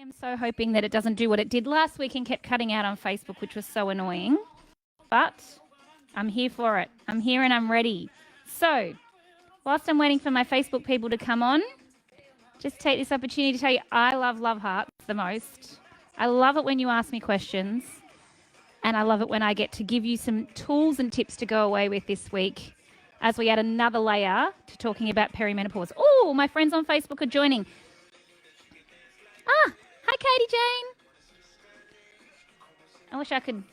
am so hoping that it doesn't do what it did last week and kept cutting out on Facebook, which was so annoying. But I'm here for it. I'm here and I'm ready. So, whilst I'm waiting for my Facebook people to come on, just take this opportunity to tell you I love Love Hearts the most. I love it when you ask me questions. And I love it when I get to give you some tools and tips to go away with this week as we add another layer to talking about perimenopause. Oh, my friends on Facebook are joining. Ah, hi, Katie Jane. I wish I could.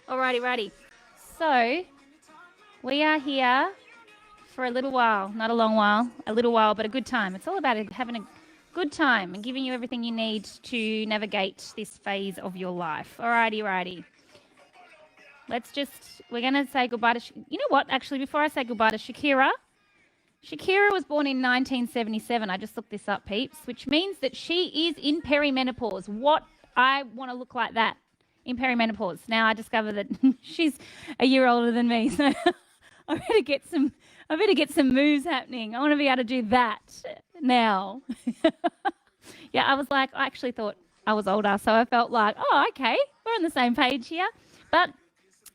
Alrighty. So, we are here for a little while. Not a long while, a little while, but a good time. It's all about having a good time and giving you everything you need to navigate this phase of your life. Alrighty. We're going to say goodbye to, you know what, actually, before I say goodbye to Shakira was born in 1977. I just looked this up, peeps, which means that she is in perimenopause. What? I want to look like that in perimenopause. Now I discover that she's a year older than me, so I better get some moves happening. I want to be able to do that now. Yeah, I actually thought I was older, so I felt like, oh, okay, we're on the same page here. But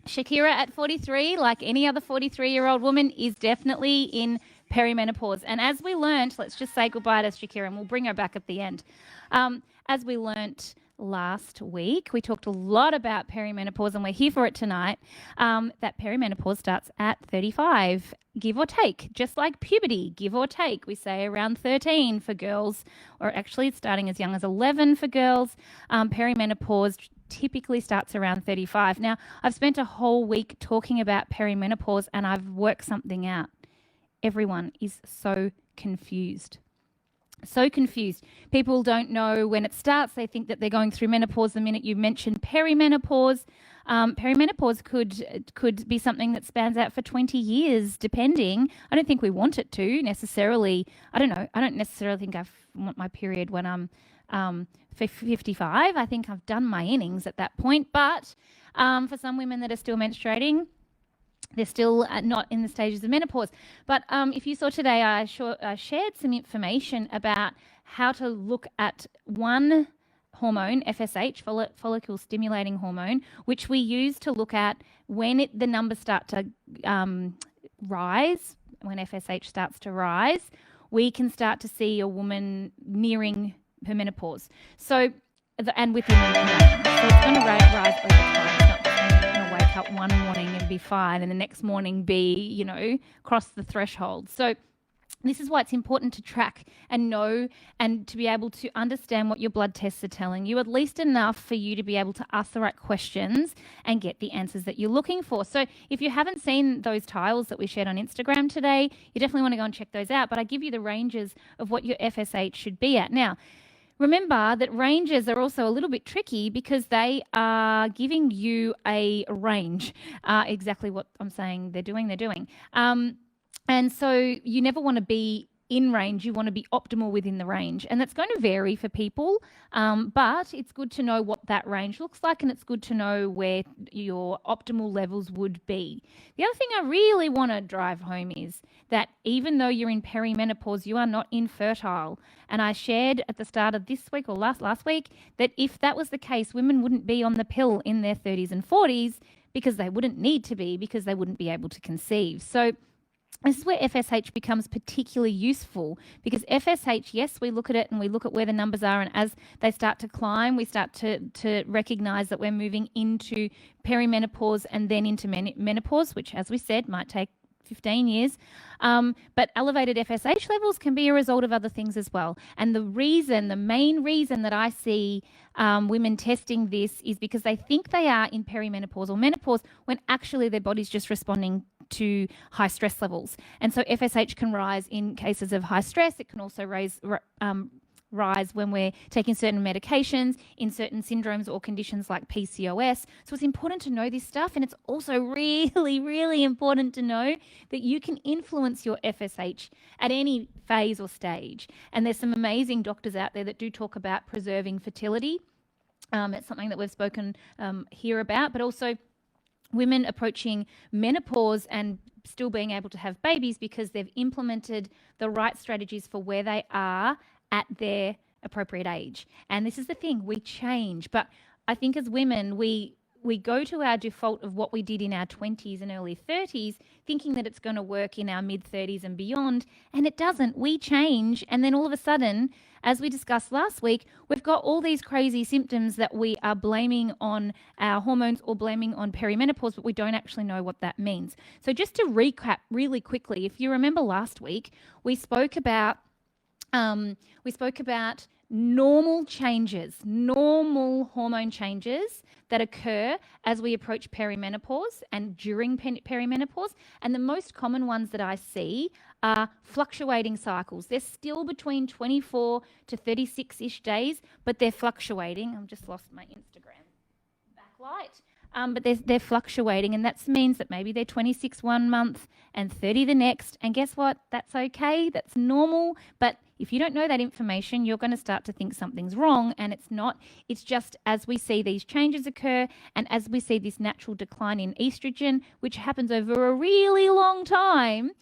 Shakira at 43, like any other 43-year-old woman, is definitely in perimenopause. And as we learned, let's just say goodbye to Shakira and we'll bring her back at the end. As we learnt last week, we talked a lot about perimenopause, and we're here for it tonight, that perimenopause starts at 35, give or take, just like puberty, give or take. We say around 13 for girls, or actually starting as young as 11 for girls. Perimenopause typically starts around 35. Now, I've spent a whole week talking about perimenopause and I've worked something out. Everyone is so confused. People don't know when it starts. They think that they're going through menopause the minute you mention perimenopause. Perimenopause could be something that spans out for 20 years, depending. I don't think we want it to necessarily. I don't know. I don't necessarily think I want my period when I'm 55. I think I've done my innings at that point. But for some women that are still menstruating, they're still not in the stages of menopause. But if you saw today, I shared some information about how to look at one hormone, FSH, follicle stimulating hormone, which we use to look at when the numbers start to rise, when FSH starts to rise, we can start to see a woman nearing her menopause. So, and within the month. So it's going to rise over time. It's not just going to wake up one morning and be fine and the next morning be, cross the threshold. So this is why it's important to track and know and to be able to understand what your blood tests are telling you, at least enough for you to be able to ask the right questions and get the answers that you're looking for. So if you haven't seen those tiles that we shared on Instagram today, you definitely want to go and check those out. But I give you the ranges of what your FSH should be at. Now, remember that ranges are also a little bit tricky because they are giving you a range. Exactly what I'm saying they're doing. And so you never want to be in range. You want to be optimal within the range. And that's going to vary for people, but it's good to know what that range looks like, and it's good to know where your optimal levels would be. The other thing I really want to drive home is that even though you're in perimenopause, you are not infertile. And I shared at the start of this week or last week that if that was the case, women wouldn't be on the pill in their 30s and 40s because they wouldn't need to be, because they wouldn't be able to conceive. So this is where FSH becomes particularly useful, because FSH, yes, we look at it and we look at where the numbers are, and as they start to climb, we start to recognize that we're moving into perimenopause and then into menopause, which, as we said, might take 15 years. But elevated FSH levels can be a result of other things as well. And the main reason that I see women testing this is because they think they are in perimenopause or menopause when actually their body's just responding to high stress levels. And so FSH can rise in cases of high stress. It can also rise when we're taking certain medications in certain syndromes or conditions like PCOS. So it's important to know this stuff, and it's also really, really important to know that you can influence your FSH at any phase or stage. And there's some amazing doctors out there that do talk about preserving fertility. It's something that we've spoken here about, but also women approaching menopause and still being able to have babies because they've implemented the right strategies for where they are at their appropriate age. And this is the thing, we change. But I think as women, we go to our default of what we did in our 20s and early 30s, thinking that it's going to work in our mid 30s and beyond, and it doesn't. We change, and then all of a sudden, as we discussed last week, we've got all these crazy symptoms that we are blaming on our hormones or blaming on perimenopause, but we don't actually know what that means. So just to recap really quickly, if you remember last week, we spoke about normal changes, normal hormone changes that occur as we approach perimenopause and during perimenopause. And the most common ones that I see are fluctuating cycles. They're still between 24 to 36-ish days, but they're fluctuating. I've just lost my Instagram backlight. But they're fluctuating, and that means that maybe they're 26 one month and 30 the next. And guess what? That's okay. That's normal. But if you don't know that information, you're going to start to think something's wrong, and it's not. It's just as we see these changes occur and as we see this natural decline in estrogen, which happens over a really long time,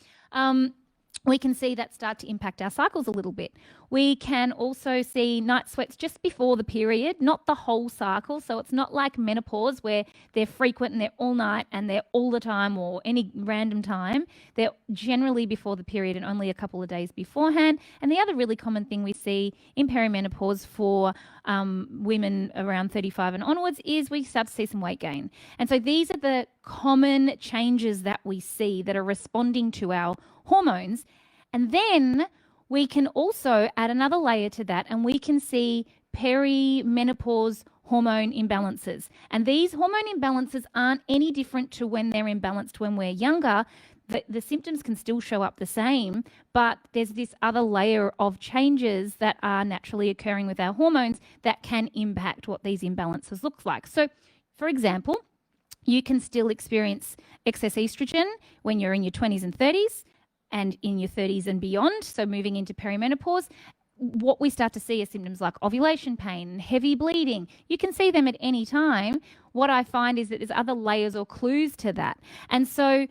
we can see that start to impact our cycles a little bit. We can also see night sweats just before the period, not the whole cycle. So it's not like menopause where they're frequent and they're all night and they're all the time or any random time. They're generally before the period and only a couple of days beforehand. And the other really common thing we see in perimenopause for women around 35 and onwards is we start to see some weight gain. And so these are the common changes that we see that are responding to our hormones. And then we can also add another layer to that, and we can see perimenopause hormone imbalances. And these hormone imbalances aren't any different to when they're imbalanced when we're younger. The symptoms can still show up the same, but there's this other layer of changes that are naturally occurring with our hormones that can impact what these imbalances look like. So, for example, you can still experience excess estrogen when you're in your 20s and 30s and in your 30s and beyond, so moving into perimenopause. What we start to see are symptoms like ovulation pain, heavy bleeding. You can see them at any time. What I find is that there's other layers or clues to that. And so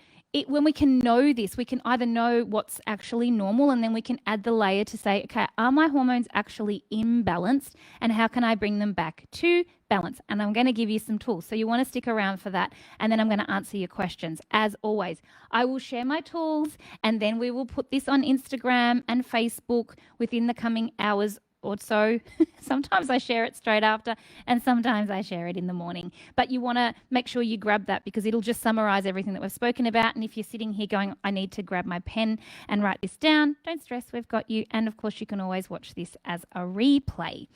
when we can know this, we can either know what's actually normal, and then we can add the layer to say, okay, are my hormones actually imbalanced, and how can I bring them back to balance? And I'm going to give you some tools. So you want to stick around for that, and then I'm going to answer your questions. As always, I will share my tools, and then we will put this on Instagram and Facebook within the coming hours or so. Sometimes I share it straight after, and sometimes I share it in the morning. But you want to make sure you grab that, because it'll just summarize everything that we've spoken about. And if you're sitting here going, I need to grab my pen and write this down, don't stress, we've got you. And of course, you can always watch this as a replay.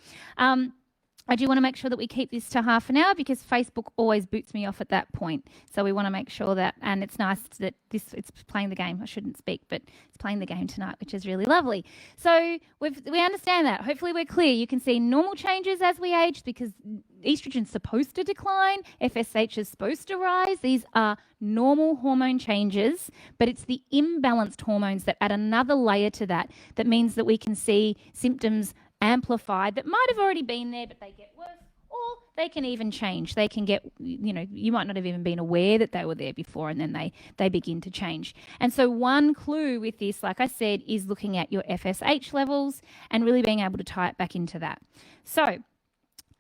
I do want to make sure that we keep this to half an hour, because Facebook always boots me off at that point. So we want to make sure that, and it's nice that it's playing the game. I shouldn't speak, but it's playing the game tonight, which is really lovely. So we understand that. Hopefully we're clear. You can see normal changes as we age, because estrogen's supposed to decline, FSH is supposed to rise. These are normal hormone changes, but it's the imbalanced hormones that add another layer to that. That means that we can see symptoms amplified that might have already been there, but they get worse, or they can even change. They can get, you might not have even been aware that they were there before, and then they begin to change. And so one clue with this, like I said, is looking at your FSH levels and really being able to tie it back into that. So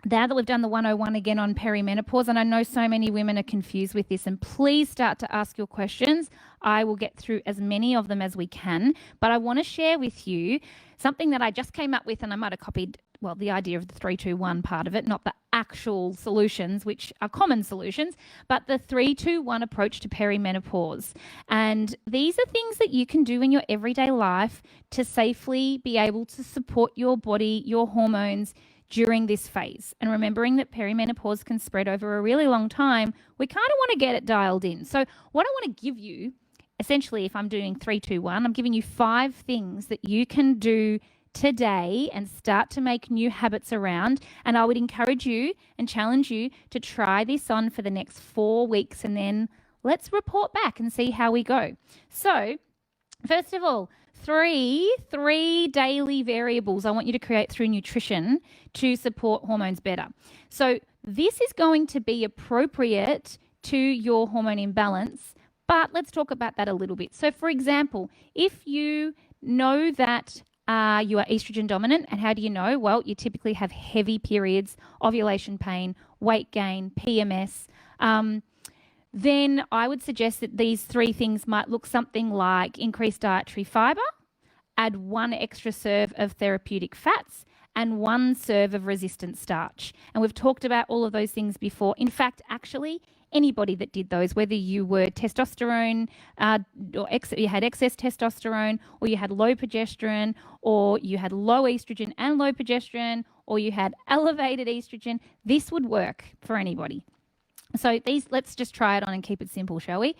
now that we've done the 101 again on perimenopause, and I know so many women are confused with this, and please start to ask your questions. I will get through as many of them as we can, but I want to share with you something that I just came up with, and I might have copied, well, the idea of the 3-2-1 part of it, not the actual solutions, which are common solutions, but the 3-2-1 approach to perimenopause. And these are things that you can do in your everyday life to safely be able to support your body, your hormones, during this phase. And remembering that perimenopause can spread over a really long time, we kind of want to get it dialed in. So what I want to give you, essentially, if I'm doing 3-2-1, I'm giving you 5 things that you can do today and start to make new habits around. And I would encourage you and challenge you to try this on for the next 4 weeks, and then let's report back and see how we go. So first of all, three daily variables I want you to create through nutrition to support hormones better. So this is going to be appropriate to your hormone imbalance, but let's talk about that a little bit. So for example, if you know that you are estrogen dominant. And how do you know? Well, you typically have heavy periods, ovulation pain, weight gain, PMS. Then I would suggest that these three things might look something like increased dietary fiber, add 1 extra serve of therapeutic fats, and 1 serve of resistant starch. And we've talked about all of those things before. In fact, actually, anybody that did those, whether you were testosterone or you had excess testosterone, or you had low progesterone, or you had low estrogen and low progesterone, or you had elevated estrogen, this would work for anybody. So let's just try it on and keep it simple, shall we?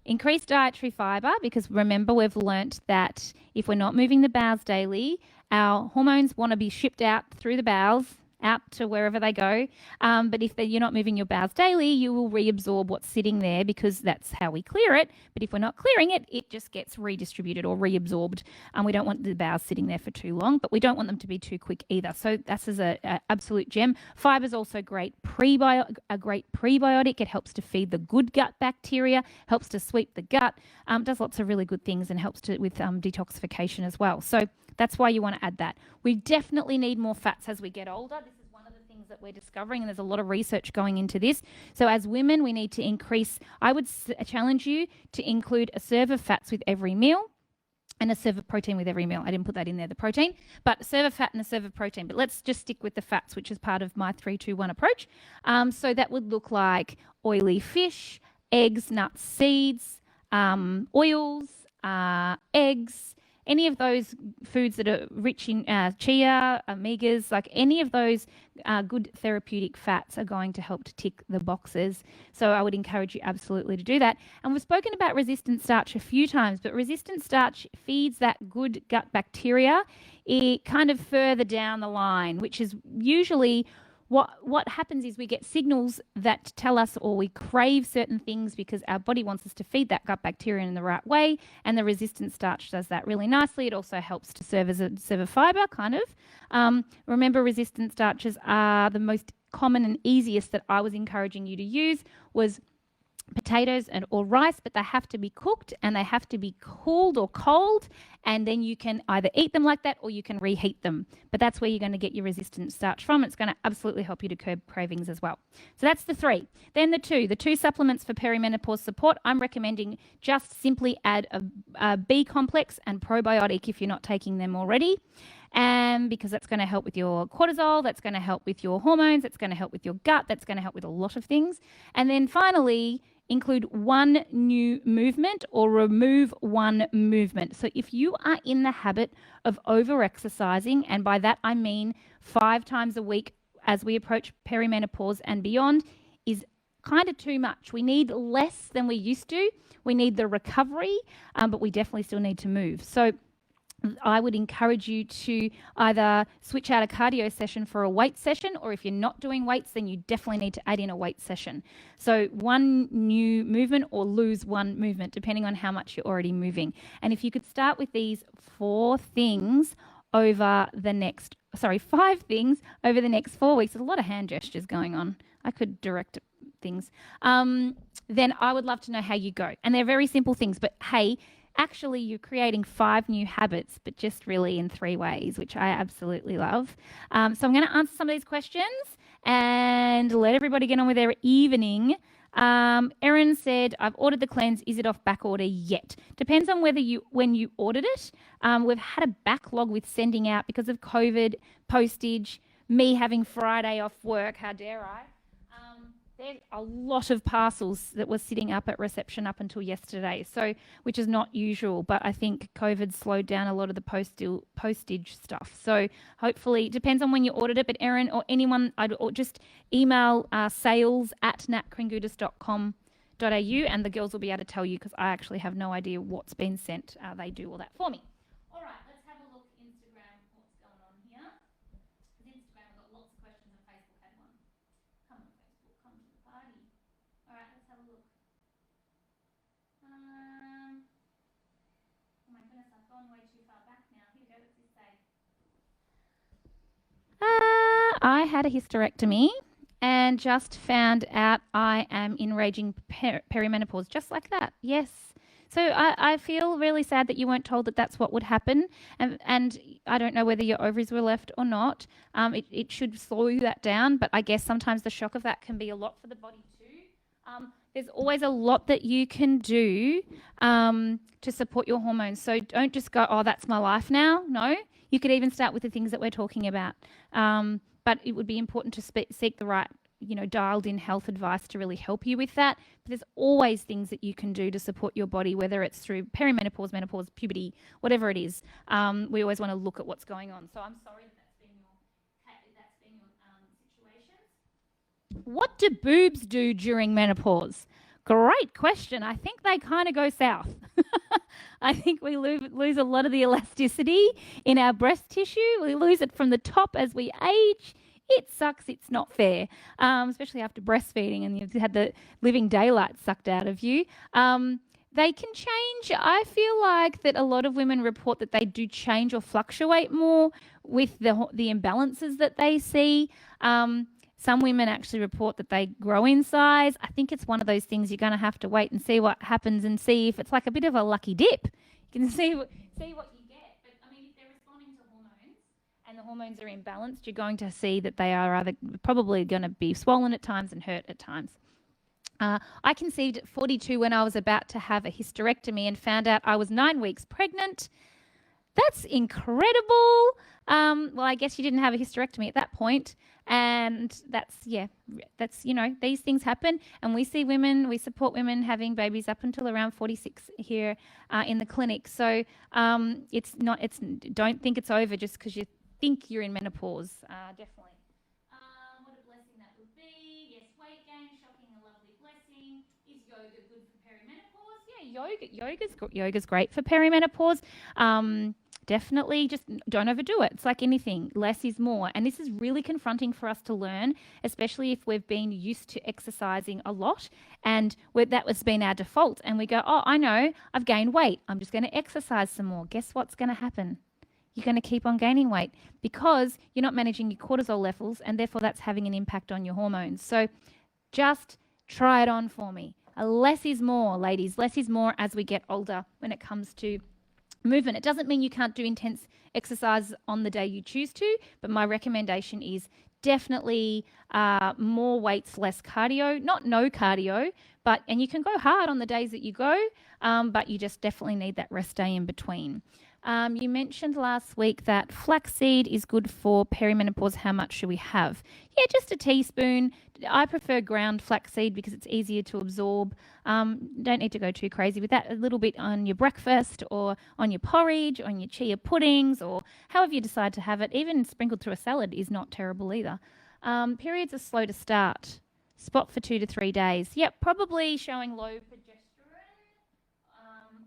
Increase dietary fiber, because remember, we've learnt that if we're not moving the bowels daily, our hormones want to be shipped out through the bowels, out to wherever they go. But if you're not moving your bowels daily, you will reabsorb what's sitting there, because that's how we clear it. But if we're not clearing it, it just gets redistributed or reabsorbed. We don't want the bowels sitting there for too long, but we don't want them to be too quick either. So that's an absolute gem. Fiber is also a great prebiotic. It helps to feed the good gut bacteria, helps to sweep the gut, does lots of really good things, and helps with detoxification as well. So that's why you want to add that. We definitely need more fats as we get older. This is one of the things that we're discovering, and there's a lot of research going into this. So as women, we need to increase, I would challenge you to include a serve of fats with every meal and a serve of protein with every meal. I didn't put that in there, the protein, but a serve of fat and a serve of protein. But let's just stick with the fats, which is part of my 3-2-1 approach. So that would look like oily fish, eggs, nuts, seeds, oils, eggs, any of those foods that are rich in chia, omegas, like any of those good therapeutic fats are going to help to tick the boxes. So I would encourage you absolutely to do that. And we've spoken about resistant starch a few times, but resistant starch feeds that good gut bacteria kind of further down the line, which is usually what happens is we get signals that tell us, or we crave certain things because our body wants us to feed that gut bacteria in the right way, and the resistant starch does that really nicely. It also helps to serve as a serve of fiber, kind of. Remember, resistant starches are the most common and easiest that I was encouraging you to use was potatoes or rice, but they have to be cooked and they have to be cooled or cold, and then you can either eat them like that or you can reheat them. But that's where you're going to get your resistant starch from. It's going to absolutely help you to curb cravings as well. So that's the 3. Then the 2 supplements for perimenopause support. I'm recommending just simply add a B complex and probiotic if you're not taking them already. Because that's going to help with your cortisol, that's going to help with your hormones, that's going to help with your gut, that's going to help with a lot of things. And then finally, include 1 new movement or remove 1 movement. So if you are in the habit of over-exercising, and by that I mean 5 times a week as we approach perimenopause and beyond, is kind of too much. We need less than we used to. We need the recovery, but we definitely still need to move. So I would encourage you to either switch out a cardio session for a weight session, or if you're not doing weights, then you definitely need to add in a weight session. So 1 new movement or lose 1 movement, depending on how much you're already moving. And if you could start with these 5 things over the next 4 weeks, there's a lot of hand gestures going on. I could direct things. Then I would love to know how you go. And they're very simple things, but hey, actually, you're creating 5 new habits, but just really in 3 ways, which I absolutely love. So I'm going to answer some of these questions and let everybody get on with their evening. Erin said, I've ordered the cleanse. Is it off back order yet? Depends on when you ordered it. We've had a backlog with sending out because of COVID, postage, me having Friday off work. How dare I? There's a lot of parcels that were sitting up at reception up until yesterday, so which is not usual, but I think COVID slowed down a lot of the postage stuff. So hopefully, it depends on when you ordered it, but Erin or anyone, or just email sales@natkringoudis.com.au and the girls will be able to tell you, because I actually have no idea what's been sent. They do all that for me. All right, let's have a look Instagram, what's going on here. Because Instagram, we've got lots of questions, and Facebook had one. Come on, Facebook, come to the party. All right, let's have a look. Oh my goodness, I've gone way too far back now. Here we go, what's this say? I had a hysterectomy and just found out I am in raging perimenopause, just like that. Yes. So I feel really sad that you weren't told that that's what would happen. And I don't know whether your ovaries were left or not. It should slow that down, but I guess sometimes the shock of that can be a lot for the body too. There's always a lot that you can do to support your hormones. So don't just go, oh, that's my life now. No, you could even start with the things that we're talking about. But it would be important to seek the right, dialed in health advice to really help you with that. But there's always things that you can do to support your body, whether it's through perimenopause, menopause, puberty, whatever it is. We always want to look at what's going on. So I'm sorry that's been your situation. What do boobs do during menopause? Great question. I think they kind of go south. I think we lose a lot of the elasticity in our breast tissue. We lose it from the top as we age. It sucks. It's not fair, especially after breastfeeding and you've had the living daylight sucked out of you. They can change. I feel like that a lot of women report that they do change or fluctuate more with the imbalances that they see. Some women actually report that they grow in size. I think it's one of those things you're going to have to wait and see what happens and see if it's like a bit of a lucky dip. You can see what you get. But, I mean, if they're responding to hormones and the hormones are imbalanced, you're going to see that they are either probably going to be swollen at times and hurt at times. I conceived at 42 when I was about to have a hysterectomy and found out I was 9 weeks pregnant. That's incredible. Well, I guess you didn't have a hysterectomy at that point. And that's, these things happen. And we support women having babies up until around 46 here in the clinic. So don't think it's over just because you think you're in menopause. Definitely. What a blessing that would be. Yes, weight gain, shocking, a lovely blessing. Is yoga good for perimenopause? Yeah, yoga's great for perimenopause. Definitely just don't overdo it. It's like anything. Less is more. And this is really confronting for us to learn, especially if we've been used to exercising a lot and that has been our default. And we go, oh, I know, I've gained weight. I'm just going to exercise some more. Guess what's going to happen? You're going to keep on gaining weight because you're not managing your cortisol levels and therefore that's having an impact on your hormones. So just try it on for me. Less is more, ladies. Less is more as we get older when it comes to movement. It doesn't mean you can't do intense exercise on the day you choose to, but my recommendation is definitely more weights, less cardio. Not no cardio, and you can go hard on the days that you go, but you just definitely need that rest day in between. You mentioned last week that flaxseed is good for perimenopause. How much should we have? Yeah, just a teaspoon. I prefer ground flaxseed because it's easier to absorb. Don't need to go too crazy with that. A little bit on your breakfast or on your porridge, on your chia puddings, or however you decide to have it. Even sprinkled through a salad is not terrible either. Periods are slow to start. Spot for 2 to 3 days. Yep, probably showing low progesterone.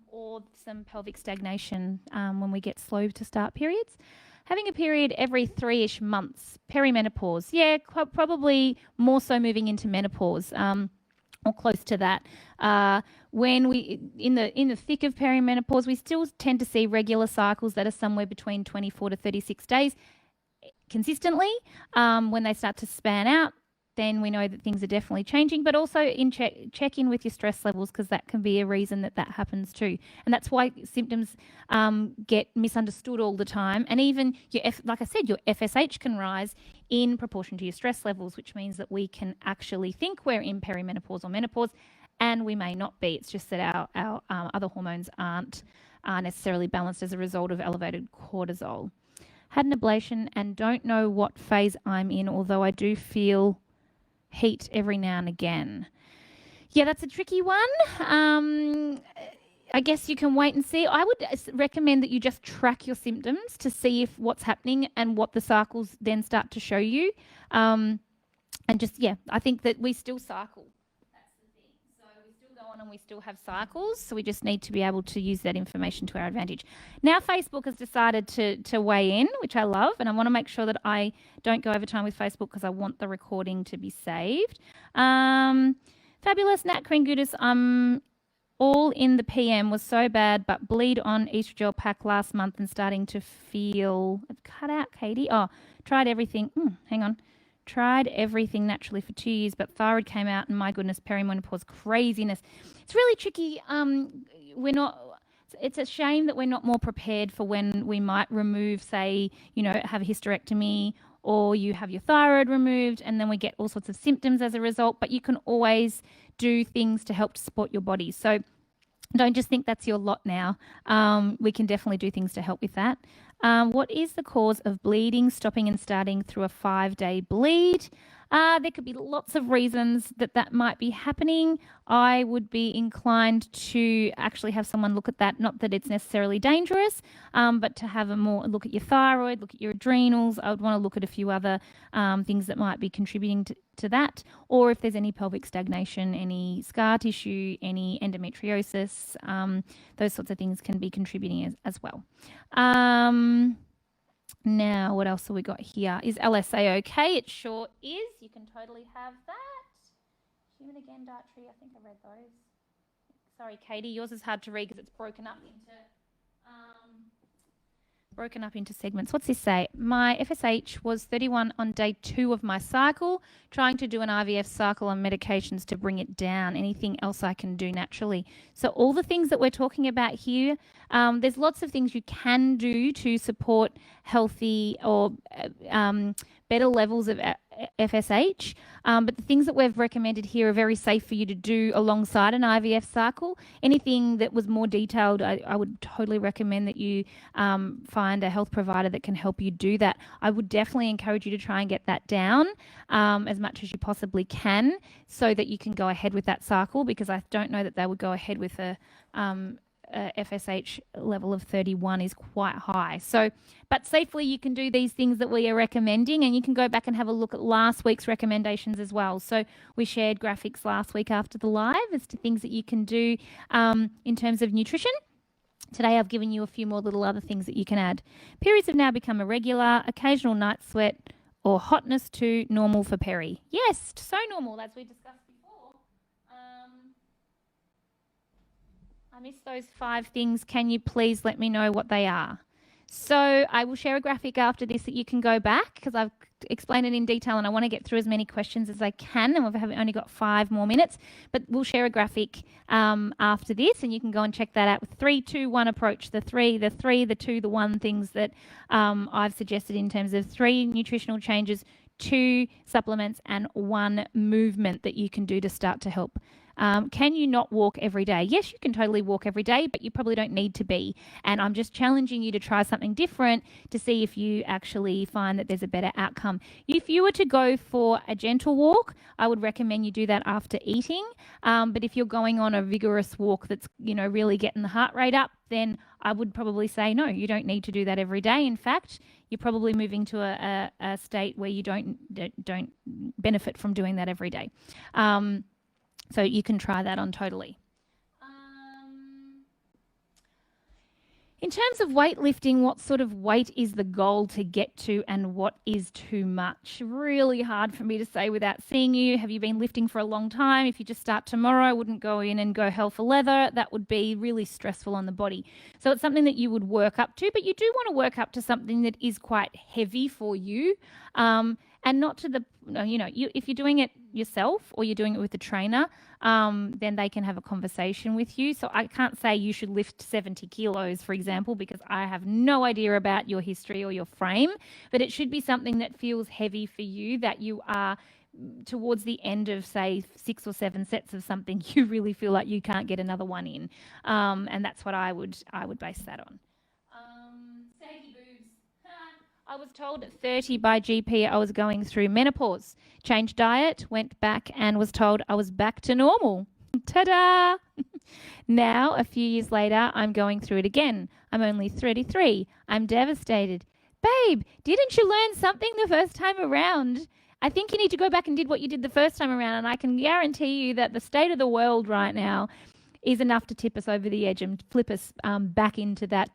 Or some pelvic stagnation when we get slow to start periods. Having a period every 3-ish months, perimenopause. Yeah, probably more so moving into menopause or close to that. When we in the thick of perimenopause, we still tend to see regular cycles that are somewhere between 24 to 36 days consistently. When they start to span out, then we know that things are definitely changing, but also check in with your stress levels because that can be a reason that happens too. And that's why symptoms get misunderstood all the time. And even, like I said, your FSH can rise in proportion to your stress levels, which means that we can actually think we're in perimenopause or menopause, and we may not be. It's just that our other hormones aren't necessarily balanced as a result of elevated cortisol. Had an ablation and don't know what phase I'm in, although I do feel heat every now and again. Yeah, that's a tricky one. I guess you can wait and see. I would recommend that you just track your symptoms to see if what's happening and what the cycles then start to show you. I think that we still cycle. That's the thing. So we still go on and we still have cycles. So we just need to be able to use that information to our advantage. Now Facebook has decided to weigh in, which I love, and I want to make sure that I don't go over time with Facebook because I want the recording to be saved. Fabulous Nat Kringutis, all in the PM, was so bad, but bleed on estradiol pack last month and starting to feel... Cut out, Katie. Oh, tried everything. Hang on. tried everything naturally for 2 years, but thyroid came out, and my goodness, perimenopause craziness. It's really tricky. We're not. It's a shame that we're not more prepared for when we might remove, say, have a hysterectomy, or you have your thyroid removed, and then we get all sorts of symptoms as a result. But you can always do things to help to support your body. So don't just think that's your lot now. We can definitely do things to help with that. What is the cause of bleeding, stopping and starting through a 5-day bleed? There could be lots of reasons that might be happening. I would be inclined to actually have someone look at that. Not that it's necessarily dangerous, but to have a more look at your thyroid, look at your adrenals. I would want to look at a few other things that might be contributing to that, or if there's any pelvic stagnation, any scar tissue, any endometriosis, those sorts of things can be contributing as well. Now, what else have we got here? Is LSA okay? It sure is. You can totally have that. Human again, dietary. I think I read those. Sorry, Katie. Yours is hard to read because it's broken up into segments. What's this say? My FSH was 31 on day 2 of my cycle, trying to do an IVF cycle on medications to bring it down. Anything else I can do naturally? So all the things that we're talking about here, there's lots of things you can do to support healthy or better levels of FSH, but the things that we've recommended here are very safe for you to do alongside an IVF cycle. Anything that was more detailed, I would totally recommend that you find a health provider that can help you do that. I would definitely encourage you to try and get that down as much as you possibly can so that you can go ahead with that cycle, because I don't know that they would go ahead with a FSH level of 31 is quite high. So, but safely you can do these things that we are recommending, and you can go back and have a look at last week's recommendations as well. So we shared graphics last week after the live as to things that you can do in terms of nutrition. Today I've given you a few more little other things that you can add. Periods have now become irregular, occasional night sweat or hotness to normal for peri. Yes, so normal, as we discussed before. I missed those 5 things. Can you please let me know what they are? So I will share a graphic after this that you can go back, because I've explained it in detail and I want to get through as many questions as I can, and we've only got 5 more minutes, but we'll share a graphic after this, and you can go and check that out with 3, 2, 1 approach. The 3, the 2, the 1 things that I've suggested in terms of 3 nutritional changes, 2 supplements, and 1 movement that you can do to start to help. Can you not walk every day? Yes, you can totally walk every day, but you probably don't need to be. And I'm just challenging you to try something different to see if you actually find that there's a better outcome. If you were to go for a gentle walk, I would recommend you do that after eating. But if you're going on a vigorous walk that's, really getting the heart rate up, then I would probably say, no, you don't need to do that every day. In fact, you're probably moving to a state where you don't benefit from doing that every day. So you can try that on totally. In terms of weightlifting, what sort of weight is the goal to get to, and what is too much? Really hard for me to say without seeing you. Have you been lifting for a long time? If you just start tomorrow, I wouldn't go in and go hell for leather. That would be really stressful on the body. So it's something that you would work up to, but you do want to work up to something that is quite heavy for you. And not to the, if you're doing it yourself or you're doing it with a trainer, then they can have a conversation with you. So I can't say you should lift 70 kilos, for example, because I have no idea about your history or your frame, but it should be something that feels heavy for you, that you are towards the end of, say, 6 or 7 sets of something, you really feel like you can't get another one in. And that's what I would base that on. I was told at 30 by GP I was going through menopause. Changed diet, went back and was told I was back to normal. Ta-da! Now, a few years later, I'm going through it again. I'm only 33. I'm devastated. Babe, didn't you learn something the first time around? I think you need to go back and did what you did the first time around, and I can guarantee you that the state of the world right now is enough to tip us over the edge and flip us back into that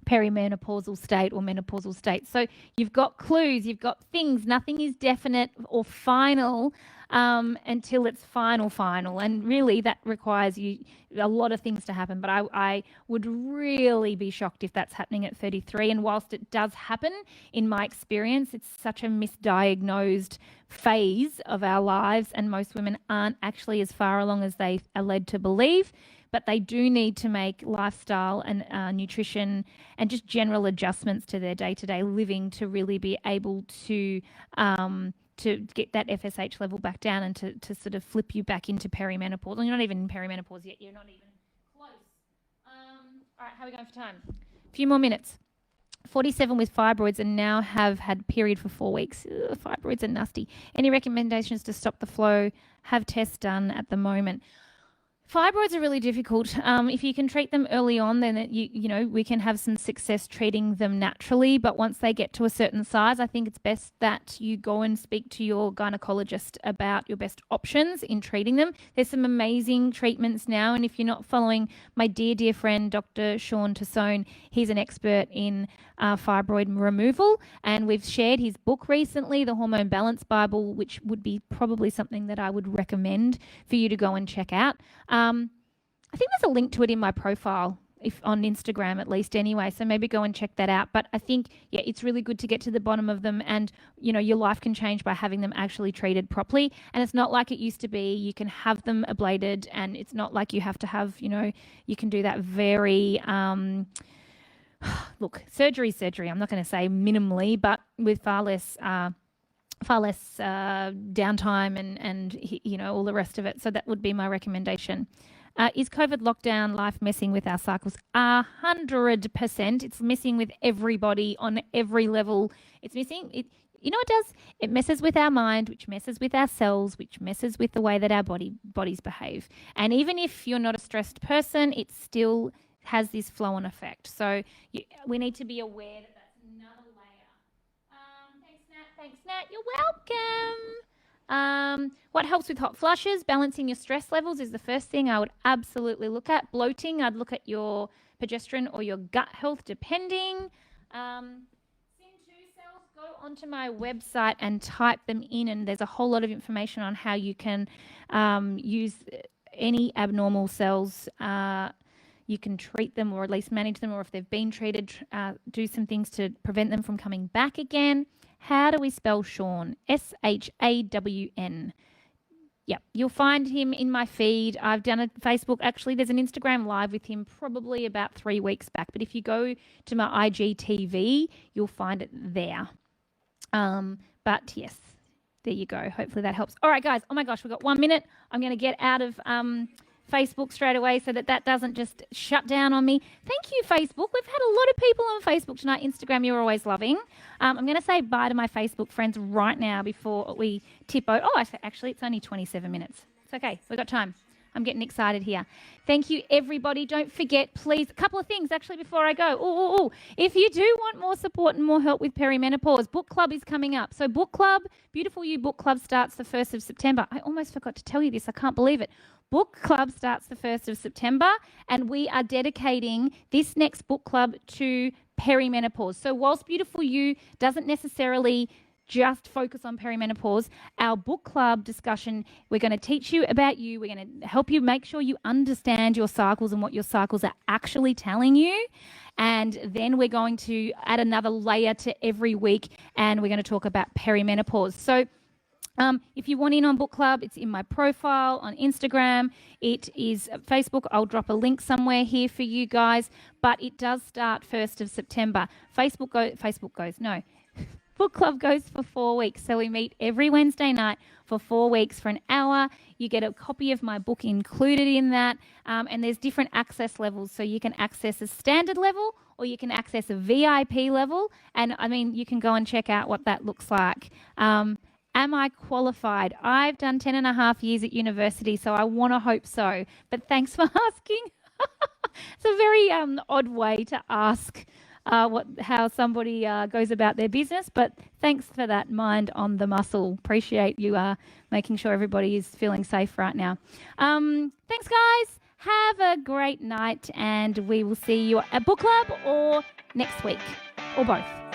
perimenopausal state or menopausal state. So you've got clues, you've got things. Nothing is definite or final until it's final. And really that requires you a lot of things to happen. But I would really be shocked if that's happening at 33. And whilst it does happen, in my experience, it's such a misdiagnosed phase of our lives, and most women aren't actually as far along as they are led to believe. But they do need to make lifestyle and nutrition and just general adjustments to their day-to-day living to really be able to get that FSH level back down and to sort of flip you back into perimenopause. Well, you're not even in perimenopause yet. You're not even close. All right, how are we going for time? A few more minutes. 47 with fibroids and now have had period for 4 weeks. Ugh, fibroids are nasty. Any recommendations to stop the flow? Have tests done at the moment. Fibroids are really difficult. If you can treat them early on, then we can have some success treating them naturally. But once they get to a certain size, I think it's best that you go and speak to your gynecologist about your best options in treating them. There's some amazing treatments now. And if you're not following my dear friend, Dr. Sean Tassone, he's an expert in fibroid removal. And we've shared his book recently, the Hormone Balance Bible, which would be probably something that I would recommend for you to go and check out. I think there's a link to it in my profile, if on Instagram at least anyway, so maybe go and check that out. But I think, yeah, it's really good to get to the bottom of them, and, your life can change by having them actually treated properly. And it's not like it used to be. You can have them ablated, and it's not like you have to have, you can do that very, look, surgery. I'm not going to say minimally, but with far less downtime and all the rest of it. So that would be my recommendation. Is COVID lockdown life messing with our cycles? 100%. It's messing with everybody on every level. It's messing. It does. It messes with our mind, which messes with our cells, which messes with the way that our bodies behave. And even if you're not a stressed person, it still has this flow-on effect. So we need to be aware that that's another layer. Thanks, Nat. You're welcome. What helps with hot flushes? Balancing your stress levels is the first thing I would absolutely look at. Bloating, I'd look at your progesterone or your gut health, depending. SIN2 cells, go onto my website and type them in, and there's a whole lot of information on how you can use any abnormal cells. You can treat them or at least manage them, or if they've been treated, do some things to prevent them from coming back again. How do we spell Sean? SHAWN. Yep, you'll find him in my feed. I've done a Facebook. Actually, there's an Instagram live with him probably about 3 weeks back. But if you go to my IGTV, you'll find it there. But yes, there you go. Hopefully that helps. All right, guys. Oh my gosh, we've got 1 minute. I'm going to get out of Facebook straight away so that doesn't just shut down on me. Thank you, Facebook. We've had a lot of people on Facebook tonight. Instagram, you're always loving. I'm going to say bye to my Facebook friends right now before we tip over. Oh, actually, it's only 27 minutes. It's okay. We've got time. I'm getting excited here. Thank you, everybody. Don't forget, please, a couple of things actually before I go. If you do want more support and more help with perimenopause, book club is coming up. So book club, Beautiful You book club starts the 1st of September. I almost forgot to tell you this. I can't believe it. Book club starts the 1st of September, and we are dedicating this next book club to perimenopause. So whilst Beautiful You doesn't necessarily just focus on perimenopause, our book club discussion, we're going to teach you about you. We're going to help you make sure you understand your cycles and what your cycles are actually telling you. And then we're going to add another layer to every week, and we're going to talk about perimenopause. So if you want in on book club, it's in my profile on Instagram. It is Facebook. I'll drop a link somewhere here for you guys. But it does start 1st of September. Book club goes for 4 weeks. So we meet every Wednesday night for 4 weeks for an hour. You get a copy of my book included in that. And there's different access levels. So you can access a standard level or you can access a VIP level. And I mean, you can go and check out what that looks like. Am I qualified? I've done 10 and a half years at university, so I want to hope so. But thanks for asking. It's a very odd way to ask how somebody goes about their business, but thanks for that mind on the muscle. Appreciate you making sure everybody is feeling safe right now. Thanks, guys. Have a great night, and we will see you at book club or next week, or both.